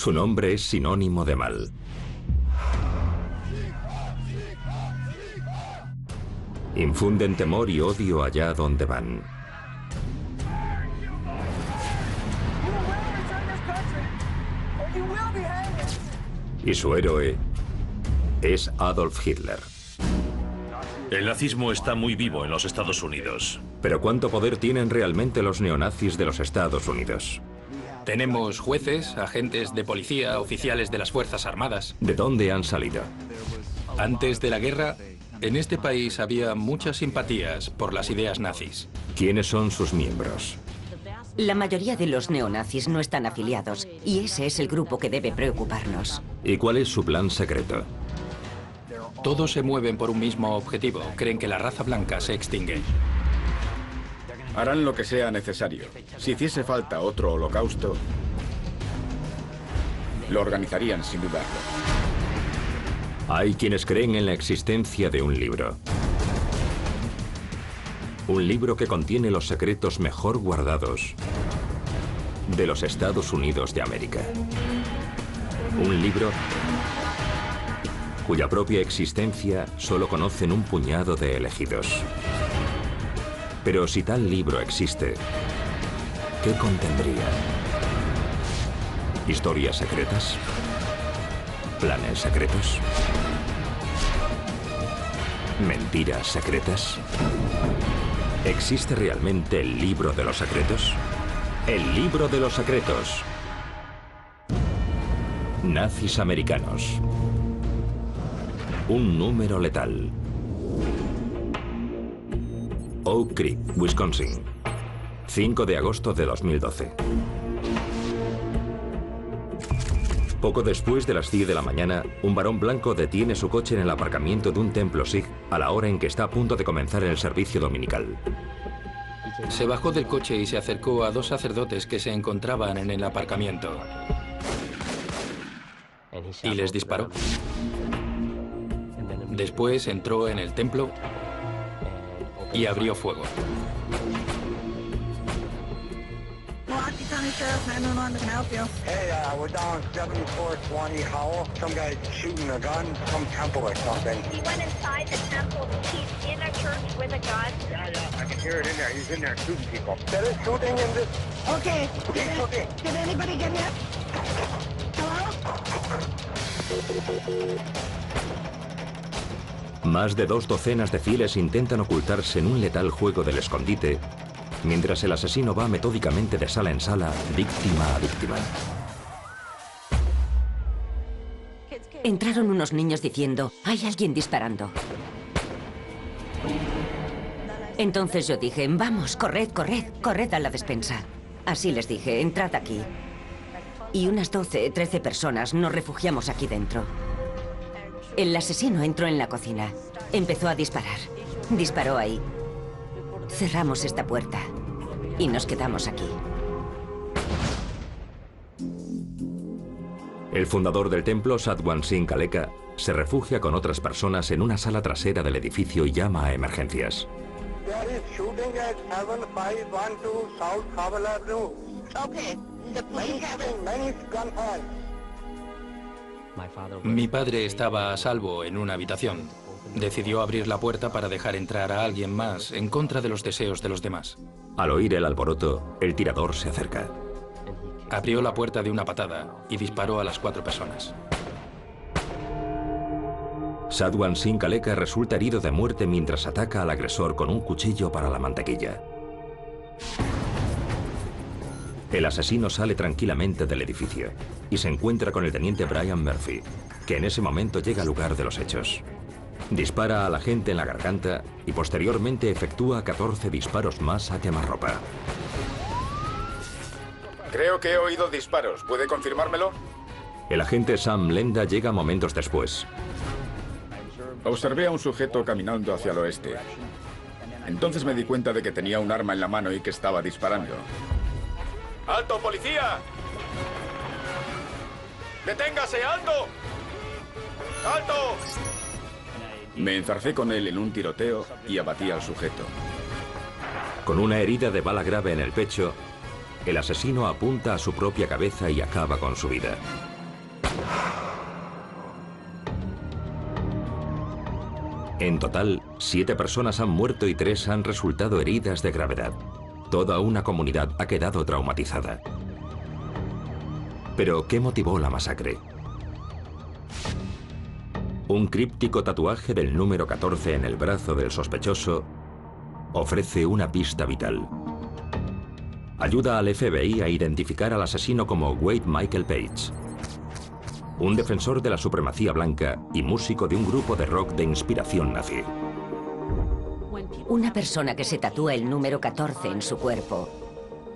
Su nombre es sinónimo de mal. Infunden temor y odio allá donde van. Y su héroe es Adolf Hitler. El nazismo está muy vivo en los Estados Unidos. Pero ¿cuánto poder tienen realmente los neonazis de los Estados Unidos? Tenemos jueces, agentes de policía, oficiales de las Fuerzas Armadas. ¿De dónde han salido? Antes de la guerra, en este país había muchas simpatías por las ideas nazis. ¿Quiénes son sus miembros? La mayoría de los neonazis no están afiliados, y ese es el grupo que debe preocuparnos. ¿Y cuál es su plan secreto? Todos se mueven por un mismo objetivo. Creen que la raza blanca se extingue. Harán lo que sea necesario. Si hiciese falta otro holocausto, lo organizarían sin dudarlo. Hay quienes creen en la existencia de un libro. Un libro que contiene los secretos mejor guardados de los Estados Unidos de América. Un libro cuya propia existencia solo conocen un puñado de elegidos. Pero si tal libro existe, ¿qué contendría? ¿Historias secretas? ¿Planes secretos? ¿Mentiras secretas? ¿Existe realmente el libro de los secretos? El libro de los secretos. Nazis americanos. Un número letal. Oak Creek, Wisconsin. 5 de agosto de 2012. Poco después de las 10 de la mañana, un varón blanco detiene su coche en el aparcamiento de un templo Sikh a la hora en que está a punto de comenzar el servicio dominical. Se bajó del coche y se acercó a dos sacerdotes que se encontraban en el aparcamiento. Y les disparó. Después entró en el templo y abrió fuego. Hey, we're down 7420 Howell. Some guy's shooting a gun from temple or something. He went inside the temple. He's in a church with a gun. Yeah, I can hear it in there. He's in there shooting people. There is shooting in this. Okay. Did anybody get hit? Hello? Más de 2 docenas de fieles intentan ocultarse en un letal juego del escondite, mientras el asesino va metódicamente de sala en sala, víctima a víctima. Entraron unos niños diciendo, hay alguien disparando. Entonces yo dije, vamos, corred, corred, corred a la despensa. Así les dije, entrad aquí. Y unas 12, 13 personas nos refugiamos aquí dentro. El asesino entró en la cocina. Empezó a disparar. Disparó ahí. Cerramos esta puerta y nos quedamos aquí. El fundador del templo, Sadhguru Singh Kaleka, se refugia con otras personas en una sala trasera del edificio y llama a emergencias. There is shooting at 7512 South Howell Avenue. Okay. The police have many gunfire. Mi padre estaba a salvo en una habitación. Decidió abrir la puerta para dejar entrar a alguien más en contra de los deseos de los demás. Al oír el alboroto, el tirador se acerca. Abrió la puerta de una patada y disparó a las 4 personas. Sadhguru Singh Kaleka resulta herido de muerte mientras ataca al agresor con un cuchillo para la mantequilla. El asesino sale tranquilamente del edificio y se encuentra con el teniente Brian Murphy, que en ese momento llega al lugar de los hechos. Dispara a la gente en la garganta y posteriormente efectúa 14 disparos más a quemarropa. Creo que he oído disparos. ¿Puede confirmármelo? El agente Sam Lenda llega momentos después. Observé a un sujeto caminando hacia el oeste. Entonces me di cuenta de que tenía un arma en la mano y que estaba disparando. ¡Alto, policía! ¡Deténgase, alto! ¡Alto! Me enzarcé con él en un tiroteo y abatí al sujeto. Con una herida de bala grave en el pecho, el asesino apunta a su propia cabeza y acaba con su vida. En total, 7 personas han muerto y 3 han resultado heridas de gravedad. Toda una comunidad ha quedado traumatizada. ¿Pero qué motivó la masacre? Un críptico tatuaje del número 14 en el brazo del sospechoso ofrece una pista vital. Ayuda al FBI a identificar al asesino como Wade Michael Page, un defensor de la supremacía blanca y músico de un grupo de rock de inspiración nazi. Una persona que se tatúa el número 14 en su cuerpo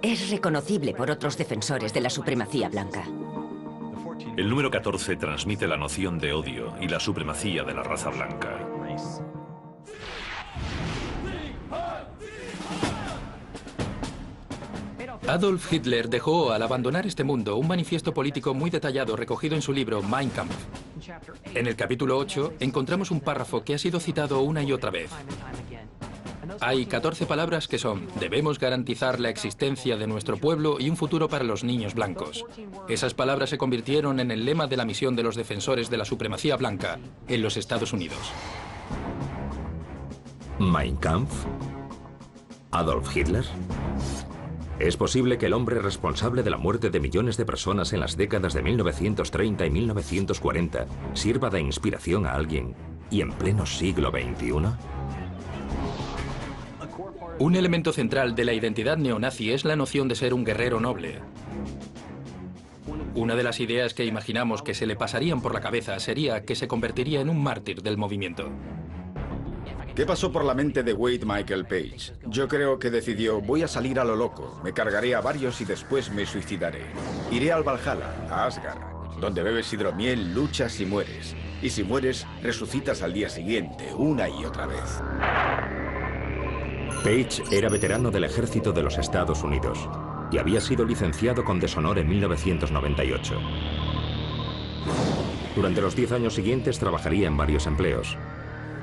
es reconocible por otros defensores de la supremacía blanca. El número 14 transmite la noción de odio y la supremacía de la raza blanca. Adolf Hitler dejó, al abandonar este mundo, un manifiesto político muy detallado recogido en su libro Mein Kampf. En el capítulo 8 encontramos un párrafo que ha sido citado una y otra vez. Hay 14 palabras que son: debemos garantizar la existencia de nuestro pueblo y un futuro para los niños blancos. Esas palabras se convirtieron en el lema de la misión de los defensores de la supremacía blanca en los Estados Unidos. ¿Mein Kampf? ¿Adolf Hitler? ¿Es posible que el hombre responsable de la muerte de millones de personas en las décadas de 1930 y 1940 sirva de inspiración a alguien y en pleno siglo XXI? Un elemento central de la identidad neonazi es la noción de ser un guerrero noble. Una de las ideas que imaginamos que se le pasarían por la cabeza sería que se convertiría en un mártir del movimiento. ¿Qué pasó por la mente de Wade Michael Page? Yo creo que decidió: voy a salir a lo loco, me cargaré a varios y después me suicidaré. Iré al Valhalla, a Asgard, donde bebes hidromiel, luchas y mueres. Y si mueres, resucitas al día siguiente, una y otra vez. Page era veterano del ejército de los Estados Unidos y había sido licenciado con deshonor en 1998. Durante los 10 años siguientes trabajaría en varios empleos,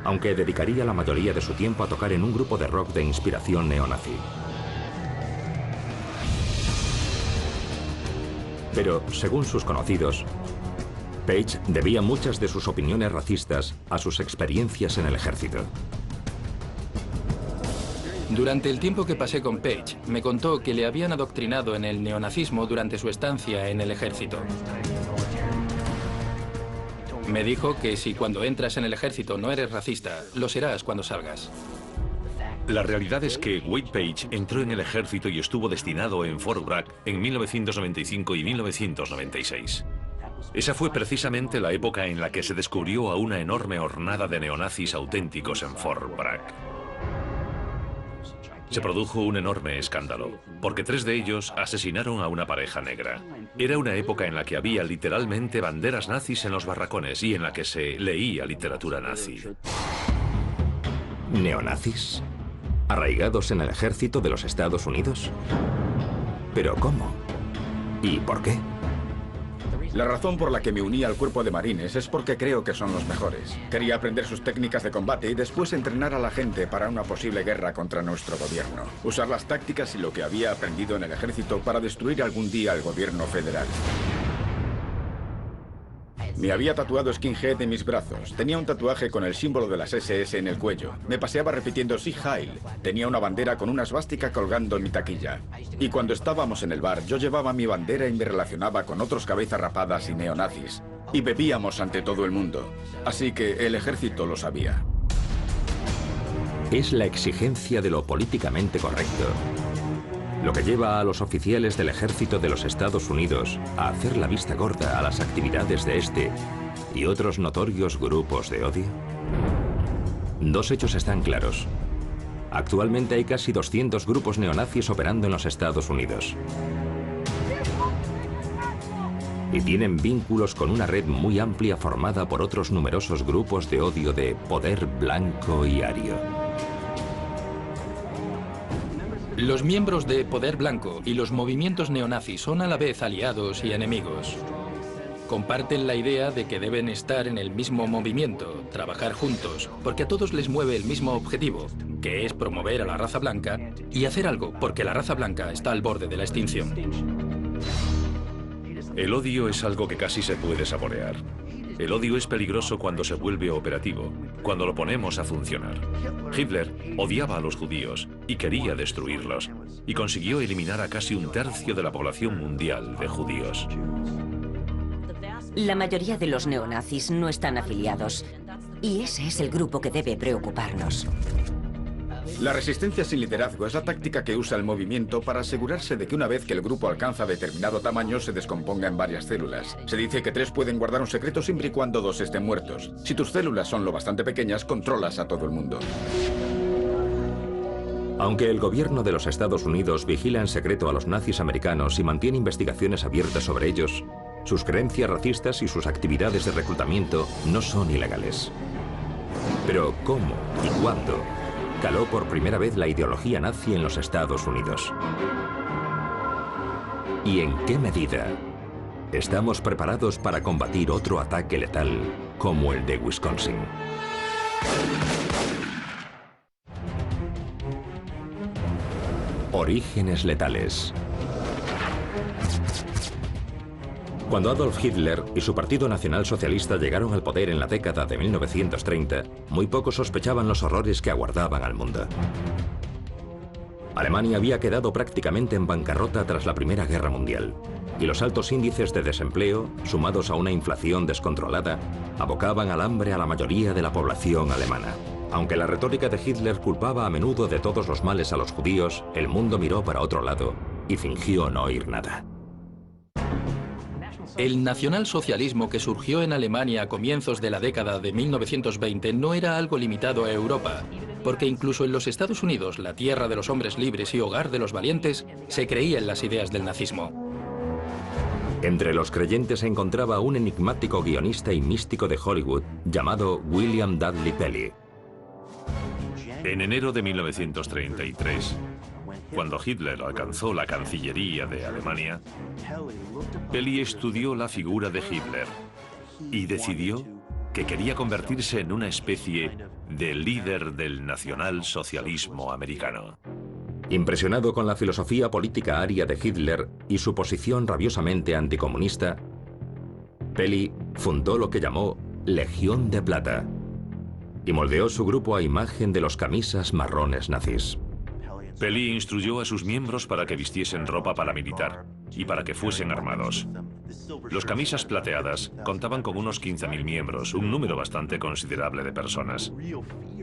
aunque dedicaría la mayoría de su tiempo a tocar en un grupo de rock de inspiración neonazi. Pero, según sus conocidos, Page debía muchas de sus opiniones racistas a sus experiencias en el ejército. Durante el tiempo que pasé con Page, me contó que le habían adoctrinado en el neonazismo durante su estancia en el ejército. Me dijo que si cuando entras en el ejército no eres racista, lo serás cuando salgas. La realidad es que Wade Page entró en el ejército y estuvo destinado en Fort Bragg en 1995 y 1996. Esa fue precisamente la época en la que se descubrió a una enorme hornada de neonazis auténticos en Fort Bragg. Se produjo un enorme escándalo, porque 3 de ellos asesinaron a una pareja negra. Era una época en la que había literalmente banderas nazis en los barracones y en la que se leía literatura nazi. ¿Neonazis? ¿Arraigados en el ejército de los Estados Unidos? ¿Pero cómo? ¿Y por qué? La razón por la que me uní al cuerpo de marines es porque creo que son los mejores. Quería aprender sus técnicas de combate y después entrenar a la gente para una posible guerra contra nuestro gobierno. Usar las tácticas y lo que había aprendido en el ejército para destruir algún día al gobierno federal. Me había tatuado skinhead en mis brazos. Tenía un tatuaje con el símbolo de las SS en el cuello. Me paseaba repitiendo Sieg Heil. Tenía una bandera con una svástica colgando en mi taquilla. Y cuando estábamos en el bar, yo llevaba mi bandera y me relacionaba con otros cabezas rapadas y neonazis. Y bebíamos ante todo el mundo. Así que el ejército lo sabía. Es la exigencia de lo políticamente correcto lo que lleva a los oficiales del ejército de los Estados Unidos a hacer la vista gorda a las actividades de este y otros notorios grupos de odio. 2 hechos están claros. Actualmente hay casi 200 grupos neonazis operando en los Estados Unidos. Y tienen vínculos con una red muy amplia formada por otros numerosos grupos de odio de poder blanco y ario. Los miembros de Poder Blanco y los movimientos neonazis son a la vez aliados y enemigos. Comparten la idea de que deben estar en el mismo movimiento, trabajar juntos, porque a todos les mueve el mismo objetivo, que es promover a la raza blanca y hacer algo, porque la raza blanca está al borde de la extinción. El odio es algo que casi se puede saborear. El odio es peligroso cuando se vuelve operativo, cuando lo ponemos a funcionar. Hitler odiaba a los judíos y quería destruirlos, y consiguió eliminar a casi un tercio de la población mundial de judíos. La mayoría de los neonazis no están afiliados, y ese es el grupo que debe preocuparnos. La resistencia sin liderazgo es la táctica que usa el movimiento para asegurarse de que una vez que el grupo alcanza determinado tamaño se descomponga en varias células. Se dice que 3 pueden guardar un secreto siempre y cuando 2 estén muertos. Si tus células son lo bastante pequeñas, controlas a todo el mundo. Aunque el gobierno de los Estados Unidos vigila en secreto a los nazis americanos y mantiene investigaciones abiertas sobre ellos, sus creencias racistas y sus actividades de reclutamiento no son ilegales. Pero ¿cómo y cuándo caló por primera vez la ideología nazi en los Estados Unidos? ¿Y en qué medida estamos preparados para combatir otro ataque letal como el de Wisconsin? Orígenes letales. Cuando Adolf Hitler y su Partido Nacional Socialista llegaron al poder en la década de 1930, muy pocos sospechaban los horrores que aguardaban al mundo. Alemania había quedado prácticamente en bancarrota tras la Primera Guerra Mundial, y los altos índices de desempleo, sumados a una inflación descontrolada, abocaban al hambre a la mayoría de la población alemana. Aunque la retórica de Hitler culpaba a menudo de todos los males a los judíos, el mundo miró para otro lado y fingió no oír nada. El nacionalsocialismo que surgió en Alemania a comienzos de la década de 1920 no era algo limitado a Europa, porque incluso en los Estados Unidos, la tierra de los hombres libres y hogar de los valientes, se creía en las ideas del nazismo. Entre los creyentes se encontraba un enigmático guionista y místico de Hollywood llamado William Dudley Pelley. En enero de 1933, cuando Hitler alcanzó la Cancillería de Alemania, Pelley estudió la figura de Hitler y decidió que quería convertirse en una especie de líder del nacionalsocialismo americano. Impresionado con la filosofía política aria de Hitler y su posición rabiosamente anticomunista, Pelley fundó lo que llamó Legión de Plata y moldeó su grupo a imagen de los camisas marrones nazis. Pelley instruyó a sus miembros para que vistiesen ropa paramilitar y para que fuesen armados. Los camisas plateadas contaban con unos 15.000 miembros, un número bastante considerable de personas.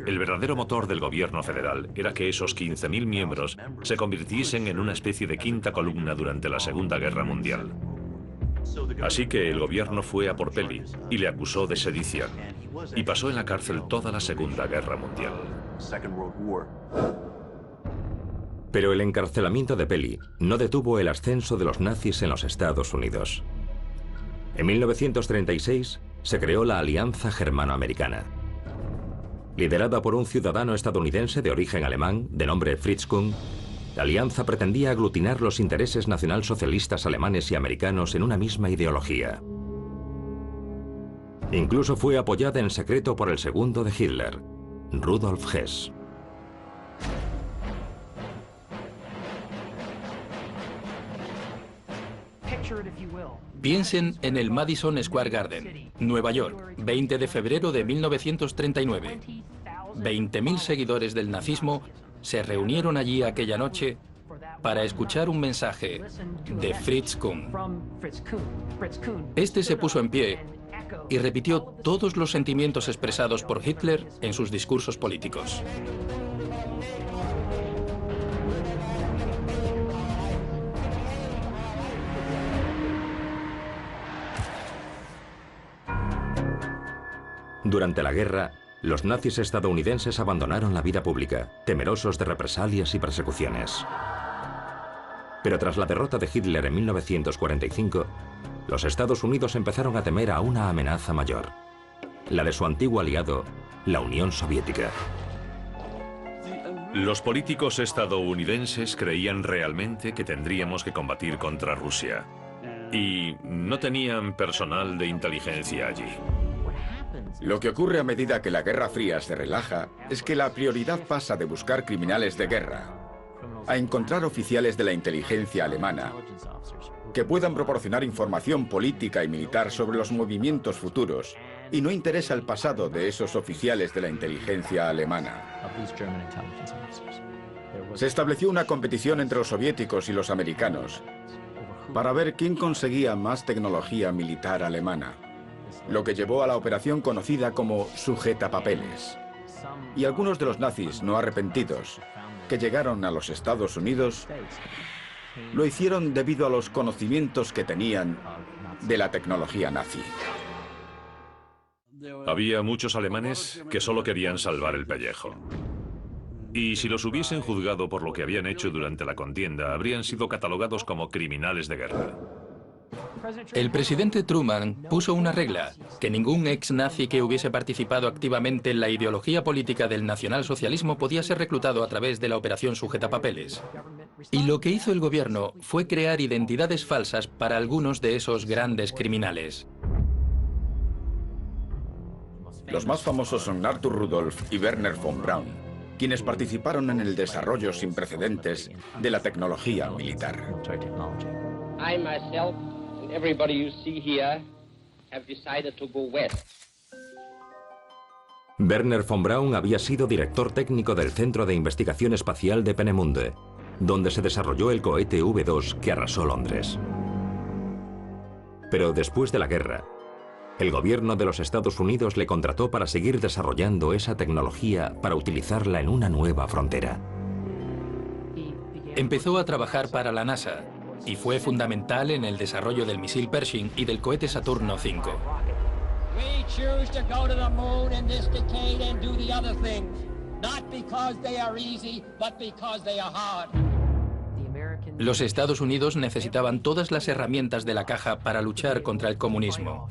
El verdadero motor del gobierno federal era que esos 15.000 miembros se convirtiesen en una especie de quinta columna durante la Segunda Guerra Mundial. Así que el gobierno fue a por Pelley y le acusó de sedición, y pasó en la cárcel toda la Segunda Guerra Mundial. Pero el encarcelamiento de Pelley no detuvo el ascenso de los nazis en los Estados Unidos. En 1936 se creó la Alianza Germano-Americana. Liderada por un ciudadano estadounidense de origen alemán, de nombre Fritz Kuhn, la alianza pretendía aglutinar los intereses nacionalsocialistas alemanes y americanos en una misma ideología. Incluso fue apoyada en secreto por el segundo de Hitler, Rudolf Hess. Piensen en el Madison Square Garden, Nueva York, 20 de febrero de 1939. 20.000 seguidores del nazismo se reunieron allí aquella noche para escuchar un mensaje de Fritz Kuhn. Este se puso en pie y repitió todos los sentimientos expresados por Hitler en sus discursos políticos. Durante la guerra, los nazis estadounidenses abandonaron la vida pública, temerosos de represalias y persecuciones. Pero tras la derrota de Hitler en 1945, los Estados Unidos empezaron a temer a una amenaza mayor, la de su antiguo aliado, la Unión Soviética. Los políticos estadounidenses creían realmente que tendríamos que combatir contra Rusia, y no tenían personal de inteligencia allí. Lo que ocurre a medida que la Guerra Fría se relaja es que la prioridad pasa de buscar criminales de guerra a encontrar oficiales de la inteligencia alemana que puedan proporcionar información política y militar sobre los movimientos futuros, y no interesa el pasado de esos oficiales de la inteligencia alemana. Se estableció una competición entre los soviéticos y los americanos para ver quién conseguía más tecnología militar alemana, lo que llevó a la operación conocida como sujetapapeles. Y algunos de los nazis no arrepentidos, que llegaron a los Estados Unidos, lo hicieron debido a los conocimientos que tenían de la tecnología nazi. Había muchos alemanes que solo querían salvar el pellejo. Y si los hubiesen juzgado por lo que habían hecho durante la contienda, habrían sido catalogados como criminales de guerra. El presidente Truman puso una regla, que ningún ex-nazi que hubiese participado activamente en la ideología política del nacionalsocialismo podía ser reclutado a través de la operación Sujetapapeles. Y lo que hizo el gobierno fue crear identidades falsas para algunos de esos grandes criminales. Los más famosos son Arthur Rudolph y Werner von Braun, quienes participaron en el desarrollo sin precedentes de la tecnología militar. I myself and everybody you see here have decided to go west. Werner von Braun había sido director técnico del Centro de Investigación Espacial de Peenemünde, donde se desarrolló el cohete V2 que arrasó Londres. Pero después de la guerra, el gobierno de los Estados Unidos le contrató para seguir desarrollando esa tecnología para utilizarla en una nueva frontera. Empezó a trabajar para la NASA y fue fundamental en el desarrollo del misil Pershing y del cohete Saturno V. We choose to go to the moon in this decade and do the other things, not because they are easy, but because they are hard. Los Estados Unidos necesitaban todas las herramientas de la caja para luchar contra el comunismo.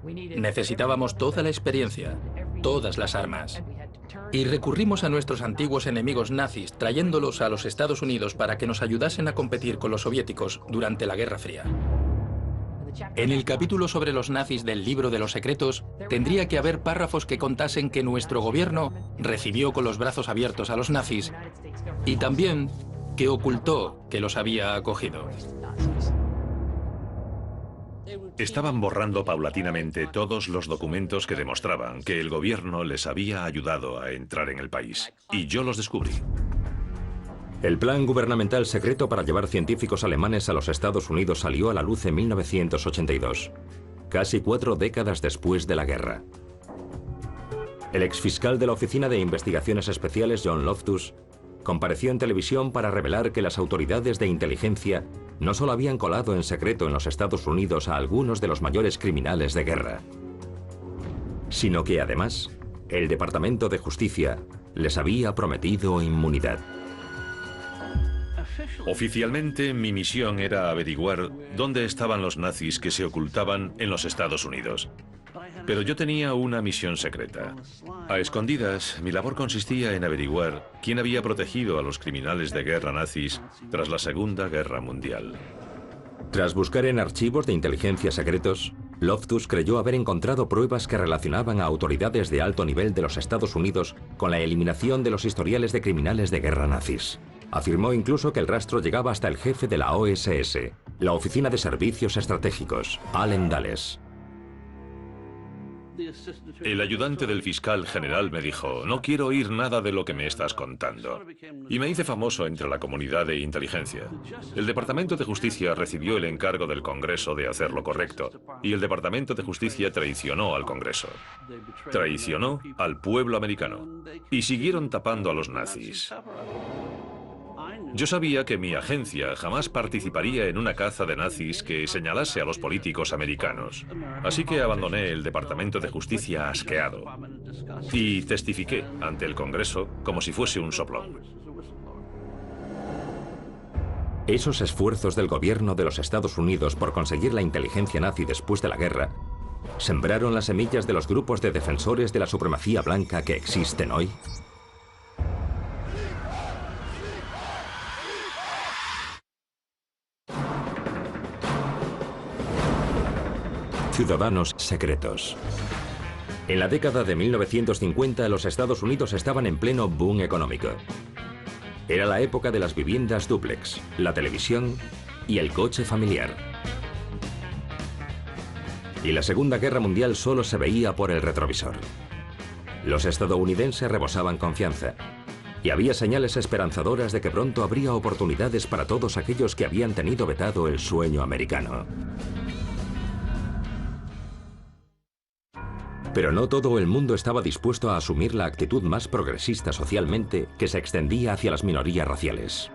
Necesitábamos toda la experiencia, todas las armas. Y recurrimos a nuestros antiguos enemigos nazis, trayéndolos a los Estados Unidos para que nos ayudasen a competir con los soviéticos durante la Guerra Fría. En el capítulo sobre los nazis del Libro de los Secretos, tendría que haber párrafos que contasen que nuestro gobierno recibió con los brazos abiertos a los nazis y también que ocultó que los había acogido. Estaban borrando paulatinamente todos los documentos que demostraban que el gobierno les había ayudado a entrar en el país. Y yo los descubrí. El plan gubernamental secreto para llevar científicos alemanes a los Estados Unidos salió a la luz en 1982, casi 4 décadas después de la guerra. El exfiscal de la Oficina de Investigaciones Especiales, John Loftus, compareció en televisión para revelar que las autoridades de inteligencia no solo habían colado en secreto en los Estados Unidos a algunos de los mayores criminales de guerra, sino que además el Departamento de Justicia les había prometido inmunidad. Oficialmente, mi misión era averiguar dónde estaban los nazis que se ocultaban en los Estados Unidos. Pero yo tenía una misión secreta. A escondidas, mi labor consistía en averiguar quién había protegido a los criminales de guerra nazis tras la Segunda Guerra Mundial. Tras buscar en archivos de inteligencia secretos, Loftus creyó haber encontrado pruebas que relacionaban a autoridades de alto nivel de los Estados Unidos con la eliminación de los historiales de criminales de guerra nazis. Afirmó incluso que el rastro llegaba hasta el jefe de la OSS, la Oficina de Servicios Estratégicos, Allen Dulles. El ayudante del fiscal general me dijo: no quiero oír nada de lo que me estás contando. Y me hice famoso entre la comunidad de inteligencia. El Departamento de Justicia recibió el encargo del Congreso de hacer lo correcto, y el Departamento de Justicia traicionó al Congreso. Traicionó al pueblo americano. Y siguieron tapando a los nazis. Yo sabía que mi agencia jamás participaría en una caza de nazis que señalase a los políticos americanos. Así que abandoné el Departamento de Justicia asqueado y testifiqué ante el Congreso como si fuese un soplón. Esos esfuerzos del gobierno de los Estados Unidos por conseguir la inteligencia nazi después de la guerra sembraron las semillas de los grupos de defensores de la supremacía blanca que existen hoy. Ciudadanos secretos. En la década de 1950, los Estados Unidos estaban en pleno boom económico. Era la época de las viviendas dúplex, la televisión y el coche familiar. Y la Segunda Guerra Mundial solo se veía por el retrovisor. Los estadounidenses rebosaban confianza, y había señales esperanzadoras de que pronto habría oportunidades para todos aquellos que habían tenido vetado el sueño americano. Pero no todo el mundo estaba dispuesto a asumir la actitud más progresista socialmente que se extendía hacia las minorías raciales.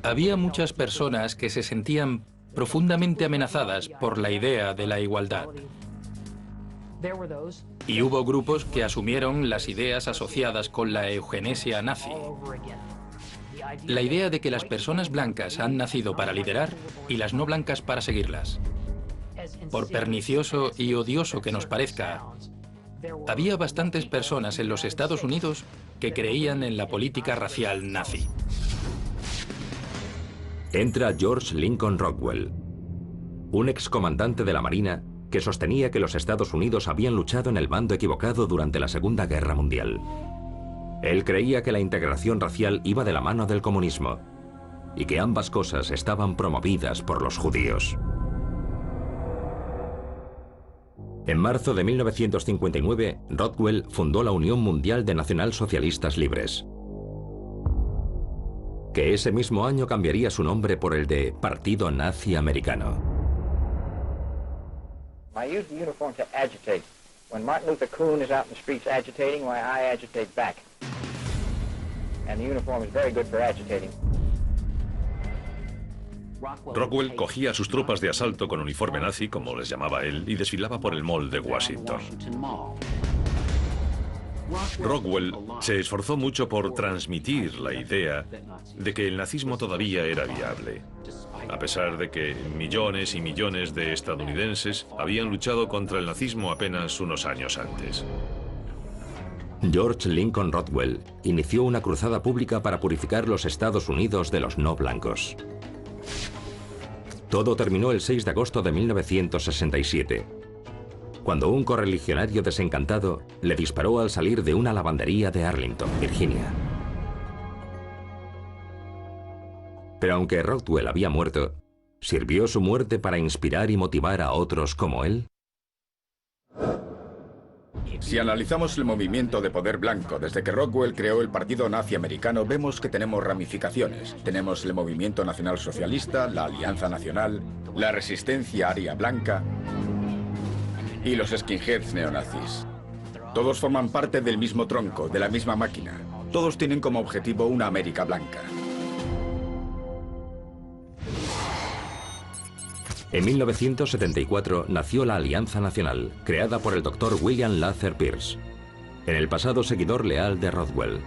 Había muchas personas que se sentían profundamente amenazadas por la idea de la igualdad. Y hubo grupos que asumieron las ideas asociadas con la eugenesia nazi. La idea de que las personas blancas han nacido para liderar y las no blancas para seguirlas. Por pernicioso y odioso que nos parezca, había bastantes personas en los Estados Unidos que creían en la política racial nazi. Entra George Lincoln Rockwell, un excomandante de la Marina que sostenía que los Estados Unidos habían luchado en el bando equivocado durante la Segunda Guerra Mundial. Él creía que la integración racial iba de la mano del comunismo y que ambas cosas estaban promovidas por los judíos. En marzo de 1959, Rockwell fundó la Unión Mundial de Nacionalsocialistas Libres, que ese mismo año cambiaría su nombre por el de Partido Nazi Americano. I use the uniform to agitate. When Martin Luther King is out in the streets agitating, why, I agitate back. And the uniform is very good for agitating. Rockwell cogía a sus tropas de asalto con uniforme nazi, como les llamaba él, y desfilaba por el Mall de Washington. Rockwell se esforzó mucho por transmitir la idea de que el nazismo todavía era viable, a pesar de que millones y millones de estadounidenses habían luchado contra el nazismo apenas unos años antes. George Lincoln Rockwell inició una cruzada pública para purificar los Estados Unidos de los no blancos. Todo terminó el 6 de agosto de 1967, cuando un correligionario desencantado le disparó al salir de una lavandería de Arlington, Virginia. Pero aunque Rockwell había muerto, ¿sirvió su muerte para inspirar y motivar a otros como él? Si analizamos el movimiento de poder blanco desde que Rockwell creó el Partido Nazi Americano, vemos que tenemos ramificaciones. Tenemos el Movimiento Nacional Socialista, la Alianza Nacional, la Resistencia Aria Blanca y los skinheads neonazis. Todos forman parte del mismo tronco, de la misma máquina. Todos tienen como objetivo una América blanca. En 1974 nació la Alianza Nacional, creada por el Dr. William Luther Pierce, en el pasado seguidor leal de Rockwell.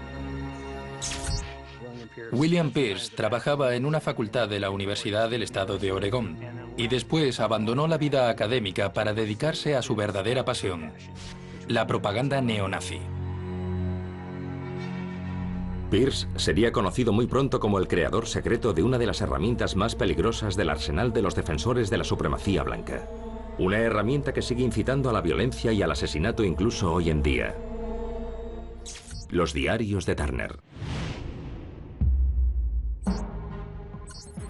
William Pierce trabajaba en una facultad de la Universidad del Estado de Oregón y después abandonó la vida académica para dedicarse a su verdadera pasión, la propaganda neonazi. Pierce sería conocido muy pronto como el creador secreto de una de las herramientas más peligrosas del arsenal de los defensores de la supremacía blanca. Una herramienta que sigue incitando a la violencia y al asesinato incluso hoy en día. Los diarios de Turner.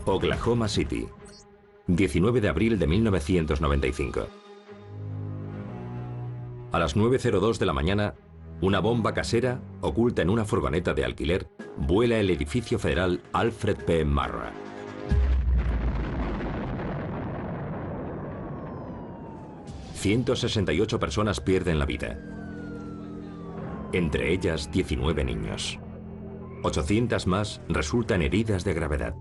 Oklahoma City, 19 de abril de 1995. A las 9:02 de la mañana, una bomba casera, oculta en una furgoneta de alquiler, vuela el edificio federal Alfred P. Marra. ...168 personas pierden la vida. Entre ellas, 19 niños. 800 más resultan heridas de gravedad.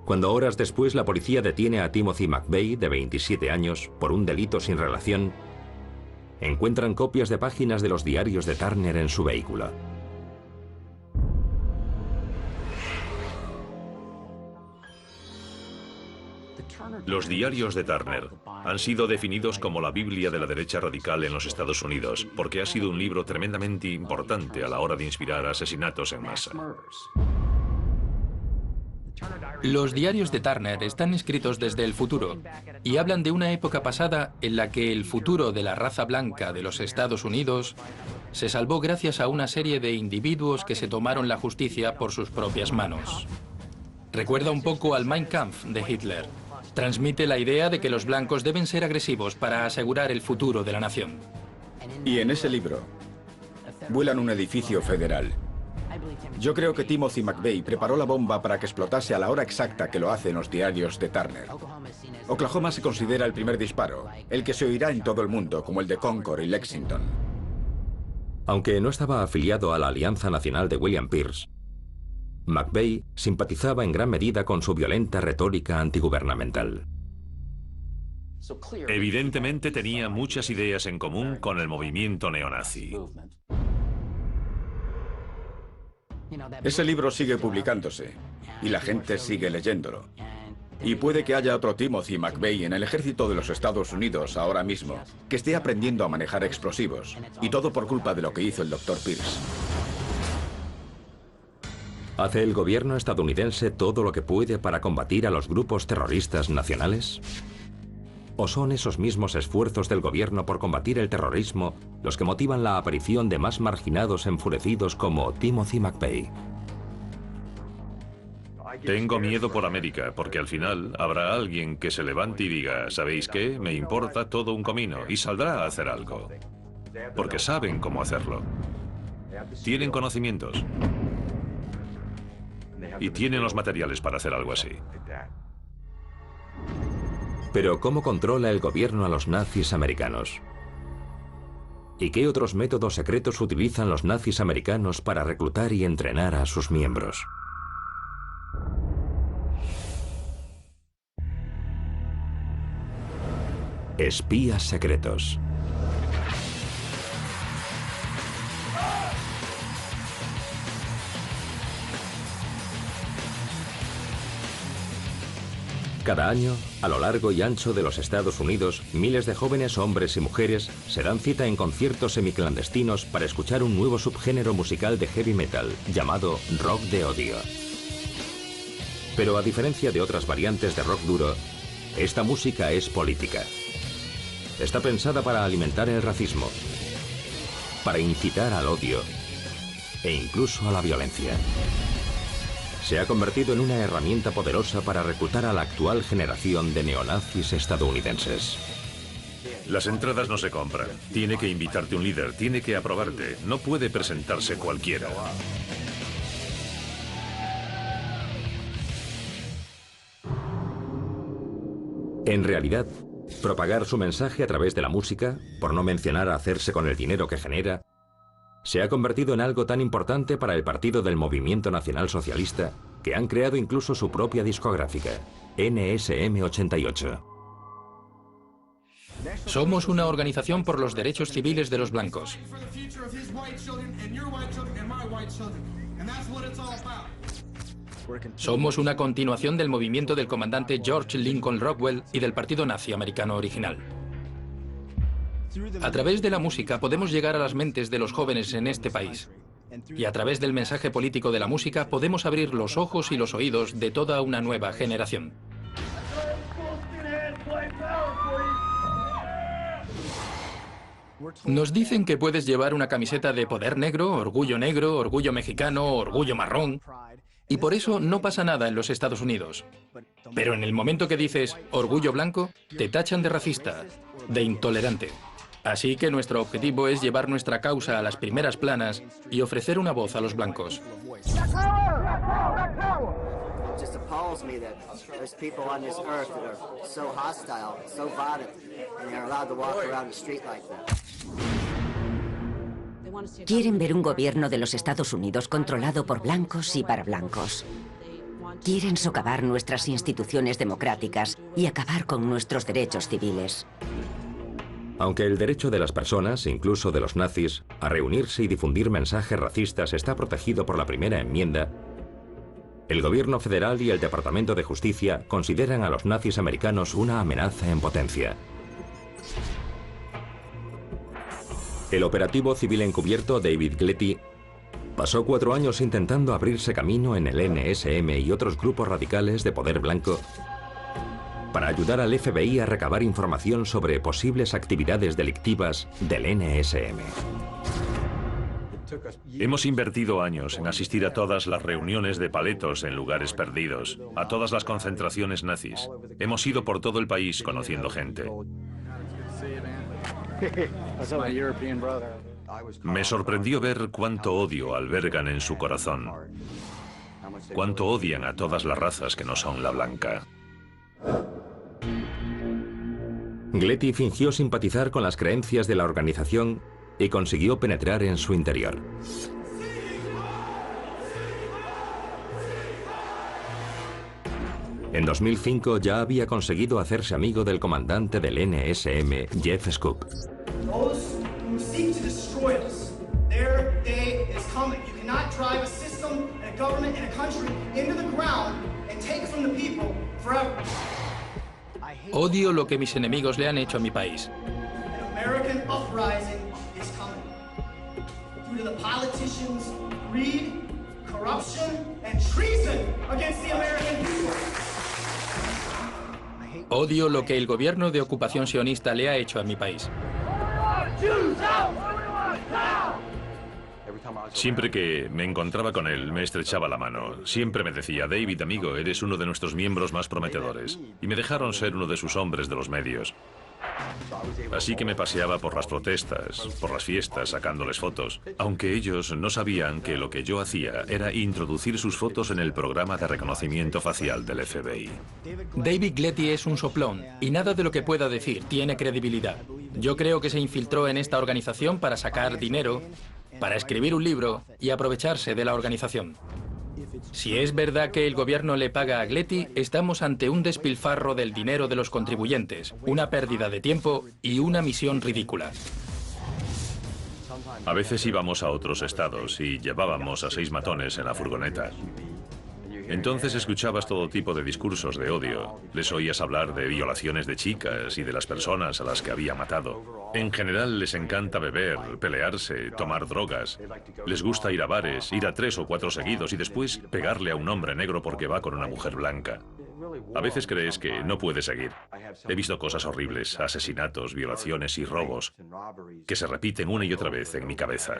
Cuando horas después la policía detiene a Timothy McVeigh, de 27 años, por un delito sin relación, encuentran copias de páginas de los diarios de Turner en su vehículo. Los diarios de Turner han sido definidos como la Biblia de la derecha radical en los Estados Unidos, porque ha sido un libro tremendamente importante a la hora de inspirar asesinatos en masa. Los diarios de Turner están escritos desde el futuro y hablan de una época pasada en la que el futuro de la raza blanca de los Estados Unidos se salvó gracias a una serie de individuos que se tomaron la justicia por sus propias manos. Recuerda un poco al Mein Kampf de Hitler. Transmite la idea de que los blancos deben ser agresivos para asegurar el futuro de la nación. Y en ese libro, vuelan un edificio federal. Yo creo que Timothy McVeigh preparó la bomba para que explotase a la hora exacta que lo hacen los diarios de Turner. Oklahoma se considera el primer disparo, el que se oirá en todo el mundo, como el de Concord y Lexington. Aunque no estaba afiliado a la Alianza Nacional de William Pierce, McVeigh simpatizaba en gran medida con su violenta retórica antigubernamental. Evidentemente tenía muchas ideas en común con el movimiento neonazi. Ese libro sigue publicándose y la gente sigue leyéndolo. Y puede que haya otro Timothy McVeigh en el ejército de los Estados Unidos ahora mismo que esté aprendiendo a manejar explosivos. Y todo por culpa de lo que hizo el Dr. Pierce. ¿Hace el gobierno estadounidense todo lo que puede para combatir a los grupos terroristas nacionales? ¿O son esos mismos esfuerzos del gobierno por combatir el terrorismo los que motivan la aparición de más marginados enfurecidos como Timothy McVeigh? Tengo miedo por América, porque al final habrá alguien que se levante y diga, ¿sabéis qué? Me importa todo un comino, y saldrá a hacer algo. Porque saben cómo hacerlo. Tienen conocimientos. Y tienen los materiales para hacer algo así. Pero ¿cómo controla el gobierno a los nazis americanos? ¿Y qué otros métodos secretos utilizan los nazis americanos para reclutar y entrenar a sus miembros? Espías secretos. Cada año, a lo largo y ancho de los Estados Unidos, miles de jóvenes hombres y mujeres se dan cita en conciertos semiclandestinos para escuchar un nuevo subgénero musical de heavy metal, llamado rock de odio. Pero a diferencia de otras variantes de rock duro, esta música es política. Está pensada para alimentar el racismo, para incitar al odio e incluso a la violencia. Se ha convertido en una herramienta poderosa para reclutar a la actual generación de neonazis estadounidenses. Las entradas no se compran. Tiene que invitarte un líder, tiene que aprobarte. No puede presentarse cualquiera. En realidad, propagar su mensaje a través de la música, por no mencionar a hacerse con el dinero que genera, se ha convertido en algo tan importante para el partido del Movimiento Nacional Socialista que han creado incluso su propia discográfica, NSM 88. Somos una organización por los derechos civiles de los blancos. Somos una continuación del movimiento del comandante George Lincoln Rockwell y del Partido Nazi Americano original. A través de la música podemos llegar a las mentes de los jóvenes en este país. Y a través del mensaje político de la música podemos abrir los ojos y los oídos de toda una nueva generación. Nos dicen que puedes llevar una camiseta de poder negro, orgullo mexicano, orgullo marrón. Y por eso no pasa nada en los Estados Unidos. Pero en el momento que dices orgullo blanco, te tachan de racista, de intolerante. Así que nuestro objetivo es llevar nuestra causa a las primeras planas y ofrecer una voz a los blancos. Quieren ver un gobierno de los Estados Unidos controlado por blancos y para blancos. Quieren socavar nuestras instituciones democráticas y acabar con nuestros derechos civiles. Aunque el derecho de las personas, incluso de los nazis, a reunirse y difundir mensajes racistas está protegido por la primera enmienda, el gobierno federal y el Departamento de Justicia consideran a los nazis americanos una amenaza en potencia. El operativo civil encubierto David Gletty pasó 4 años intentando abrirse camino en el NSM y otros grupos radicales de poder blanco para ayudar al FBI a recabar información sobre posibles actividades delictivas del NSM. Hemos invertido años en asistir a todas las reuniones de paletos en lugares perdidos, a todas las concentraciones nazis. Hemos ido por todo el país conociendo gente. Me sorprendió ver cuánto odio albergan en su corazón. Cuánto odian a todas las razas que no son la blanca. Gletty fingió simpatizar con las creencias de la organización y consiguió penetrar en su interior. En 2005 ya había conseguido hacerse amigo del comandante del NSM, Jeff Schoep. Odio lo que mis enemigos le han hecho a mi país. Odio lo que el gobierno de ocupación sionista le ha hecho a mi país. Siempre que me encontraba con él, me estrechaba la mano. Siempre me decía, David, amigo, eres uno de nuestros miembros más prometedores. Y me dejaron ser uno de sus hombres de los medios. Así que me paseaba por las protestas, por las fiestas, sacándoles fotos, aunque ellos no sabían que lo que yo hacía era introducir sus fotos en el programa de reconocimiento facial del FBI. David Gletty es un soplón, y nada de lo que pueda decir tiene credibilidad. Yo creo que se infiltró en esta organización para sacar dinero, para escribir un libro y aprovecharse de la organización. Si es verdad que el gobierno le paga a Gletty, estamos ante un despilfarro del dinero de los contribuyentes, una pérdida de tiempo y una misión ridícula. A veces íbamos a otros estados y llevábamos a 6 matones en la furgoneta. Entonces escuchabas todo tipo de discursos de odio. Les oías hablar de violaciones de chicas y de las personas a las que había matado. En general les encanta beber, pelearse, tomar drogas. Les gusta ir a bares, ir a 3 o 4 seguidos y después pegarle a un hombre negro porque va con una mujer blanca. A veces crees que no puede seguir. He visto cosas horribles, asesinatos, violaciones y robos que se repiten una y otra vez en mi cabeza.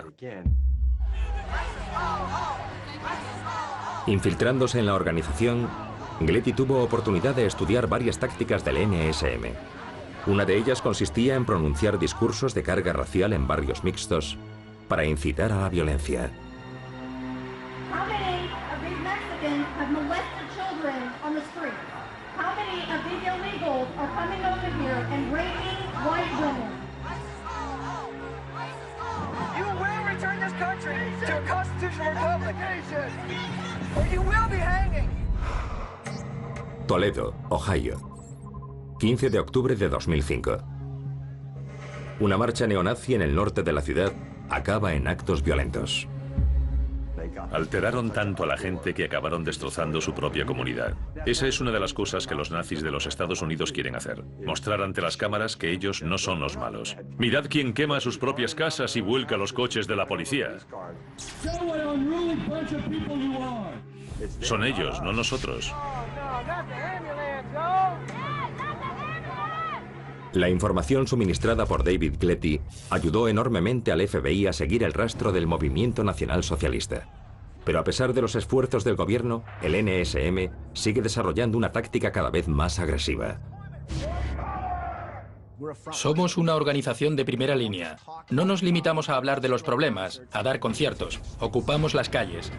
Infiltrándose en la organización, Gletty tuvo oportunidad de estudiar varias tácticas del NSM. Una de ellas consistía en pronunciar discursos de carga racial en barrios mixtos para incitar a la violencia. Toledo, Ohio, 15 de octubre de 2005. Una marcha neonazi en el norte de la ciudad acaba en actos violentos. Alteraron tanto a la gente que acabaron destrozando su propia comunidad. Esa es una de las cosas que los nazis de los Estados Unidos quieren hacer. Mostrar ante las cámaras que ellos no son los malos. Mirad quién quema sus propias casas y vuelca los coches de la policía. Son ellos, no nosotros. La información suministrada por David Gletty ayudó enormemente al FBI a seguir el rastro del movimiento nacional socialista. Pero a pesar de los esfuerzos del gobierno, el NSM sigue desarrollando una táctica cada vez más agresiva. Somos una organización de primera línea. No nos limitamos a hablar de los problemas, a dar conciertos. Ocupamos las calles.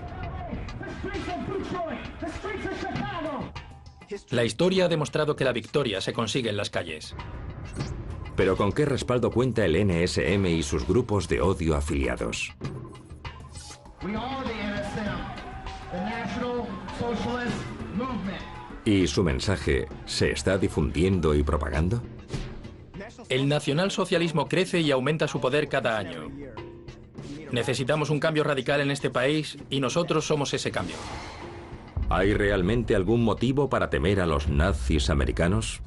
La historia ha demostrado que la victoria se consigue en las calles. Pero ¿con qué respaldo cuenta el NSM y sus grupos de odio afiliados? ¿Y su mensaje se está difundiendo y propagando? El nacionalsocialismo crece y aumenta su poder cada año. Necesitamos un cambio radical en este país y nosotros somos ese cambio. ¿Hay realmente algún motivo para temer a los nazis americanos?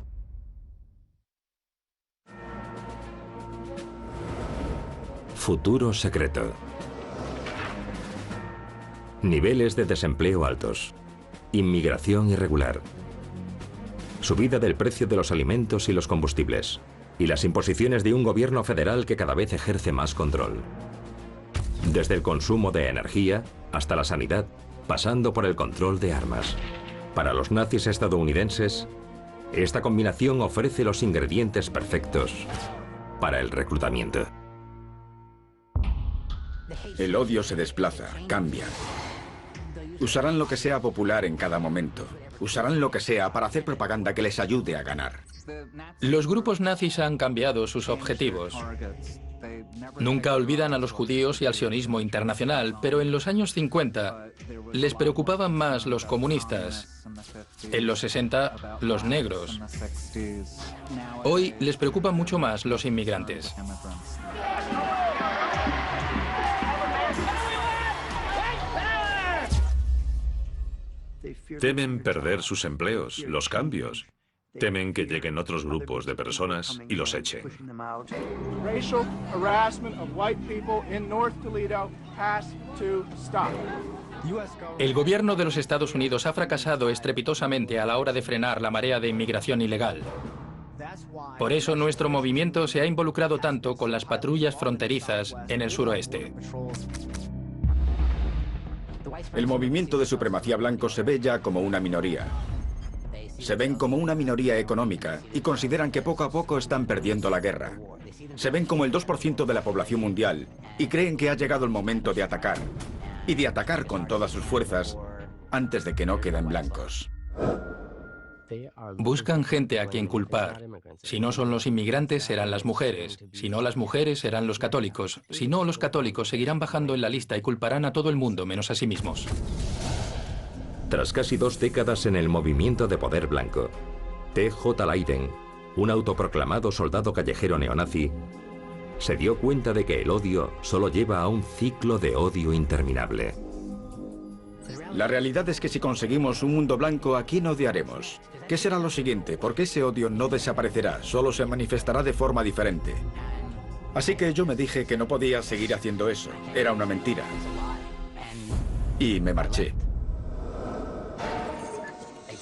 Futuro secreto. Niveles de desempleo altos. Inmigración irregular. Subida del precio de los alimentos y los combustibles. Y las imposiciones de un gobierno federal que cada vez ejerce más control. Desde el consumo de energía hasta la sanidad, pasando por el control de armas. Para los nazis estadounidenses, esta combinación ofrece los ingredientes perfectos para el reclutamiento. El odio se desplaza, cambia. Usarán lo que sea popular en cada momento. Usarán lo que sea para hacer propaganda que les ayude a ganar. Los grupos nazis han cambiado sus objetivos. Nunca olvidan a los judíos y al sionismo internacional, pero en los años 50 les preocupaban más los comunistas. En los 60, los negros. Hoy les preocupan mucho más los inmigrantes. Temen perder sus empleos, los cambios. Temen que lleguen otros grupos de personas y los echen. Racial harassment of white people in North Toledo has to stop. El gobierno de los Estados Unidos ha fracasado estrepitosamente a la hora de frenar la marea de inmigración ilegal. Por eso nuestro movimiento se ha involucrado tanto con las patrullas fronterizas en el suroeste. El movimiento de supremacía blanco se ve ya como una minoría. Se ven como una minoría económica y consideran que poco a poco están perdiendo la guerra. Se ven como el 2% de la población mundial y creen que ha llegado el momento de atacar. Y de atacar con todas sus fuerzas antes de que no queden blancos. Buscan gente a quien culpar. Si no son los inmigrantes, serán las mujeres. Si no las mujeres, serán los católicos. Si no, los católicos seguirán bajando en la lista y culparán a todo el mundo menos a sí mismos. Tras casi 2 décadas en el movimiento de poder blanco, T.J. Leiden, un autoproclamado soldado callejero neonazi, se dio cuenta de que el odio solo lleva a un ciclo de odio interminable. La realidad es que si conseguimos un mundo blanco, ¿a quién odiaremos? ¿Qué será lo siguiente? Porque ese odio no desaparecerá, solo se manifestará de forma diferente. Así que yo me dije que no podía seguir haciendo eso. Era una mentira. Y me marché.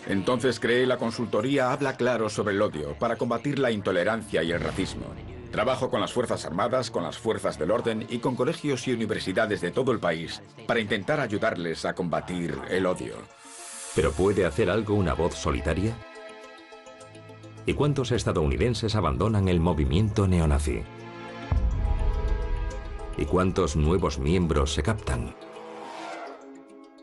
Entonces creé la consultoría Habla Claro sobre el odio para combatir la intolerancia y el racismo. Trabajo con las Fuerzas Armadas, con las Fuerzas del Orden y con colegios y universidades de todo el país para intentar ayudarles a combatir el odio. ¿Pero puede hacer algo una voz solitaria? ¿Y cuántos estadounidenses abandonan el movimiento neonazi? ¿Y cuántos nuevos miembros se captan?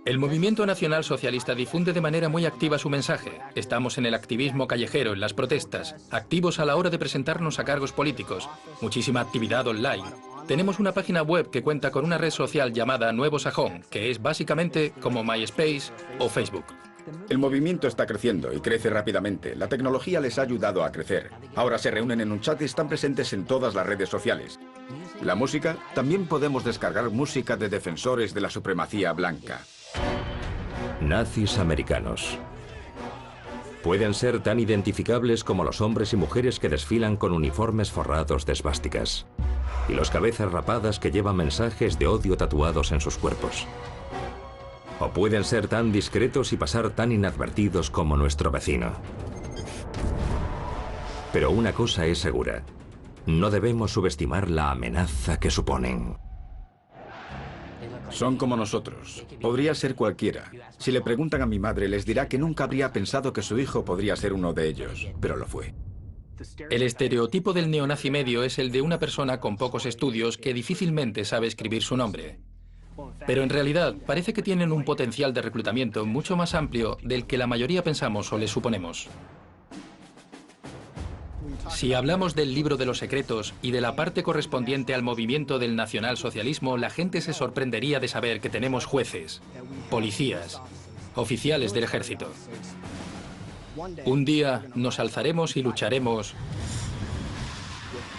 El Movimiento Nacional Socialista difunde de manera muy activa su mensaje. Estamos en el activismo callejero, en las protestas, activos a la hora de presentarnos a cargos políticos, muchísima actividad online. Tenemos una página web que cuenta con una red social llamada Nuevo Sajón, que es básicamente como MySpace o Facebook. El movimiento está creciendo y crece rápidamente. La tecnología les ha ayudado a crecer. Ahora se reúnen en un chat y están presentes en todas las redes sociales. La música, también podemos descargar música de defensores de la supremacía blanca. Nazis americanos. Pueden ser tan identificables como los hombres y mujeres que desfilan con uniformes forrados de esvásticas y los cabezas rapadas que llevan mensajes de odio tatuados en sus cuerpos. O pueden ser tan discretos y pasar tan inadvertidos como nuestro vecino. Pero una cosa es segura: no debemos subestimar la amenaza que suponen. Son como nosotros. Podría ser cualquiera. Si le preguntan a mi madre, les dirá que nunca habría pensado que su hijo podría ser uno de ellos, pero lo fue. El estereotipo del neonazi medio es el de una persona con pocos estudios que difícilmente sabe escribir su nombre. Pero en realidad parece que tienen un potencial de reclutamiento mucho más amplio del que la mayoría pensamos o les suponemos. Si hablamos del libro de los secretos y de la parte correspondiente al movimiento del nacionalsocialismo, la gente se sorprendería de saber que tenemos jueces, policías, oficiales del ejército. Un día nos alzaremos y lucharemos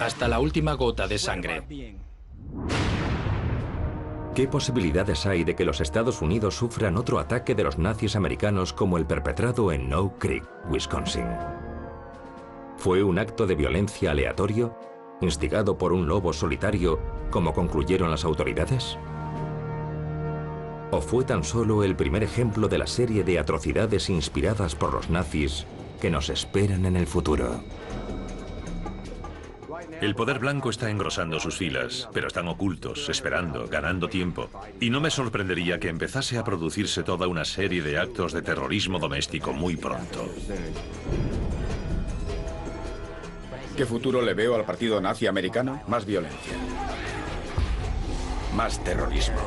hasta la última gota de sangre. ¿Qué posibilidades hay de que los Estados Unidos sufran otro ataque de los nazis americanos como el perpetrado en Oak Creek, Wisconsin? ¿Fue un acto de violencia aleatorio, instigado por un lobo solitario, como concluyeron las autoridades? ¿O fue tan solo el primer ejemplo de la serie de atrocidades inspiradas por los nazis que nos esperan en el futuro? El poder blanco está engrosando sus filas, pero están ocultos, esperando, ganando tiempo. Y no me sorprendería que empezase a producirse toda una serie de actos de terrorismo doméstico muy pronto. ¿Qué futuro le veo al partido nazi americano? Más violencia. Más terrorismo.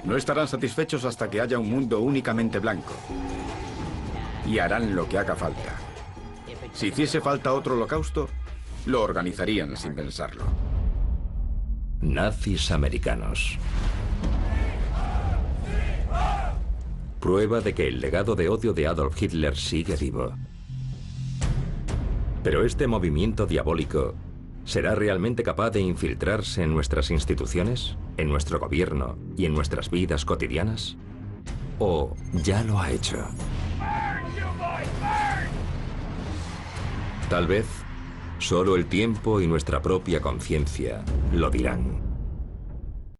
No estarán satisfechos hasta que haya un mundo únicamente blanco. Y harán lo que haga falta. Si hiciese falta otro holocausto, lo organizarían sin pensarlo. Nazis americanos. Prueba de que el legado de odio de Adolf Hitler sigue vivo. Pero este movimiento diabólico, ¿será realmente capaz de infiltrarse en nuestras instituciones, en nuestro gobierno y en nuestras vidas cotidianas? ¿O ya lo ha hecho? Tal vez, solo el tiempo y nuestra propia conciencia lo dirán.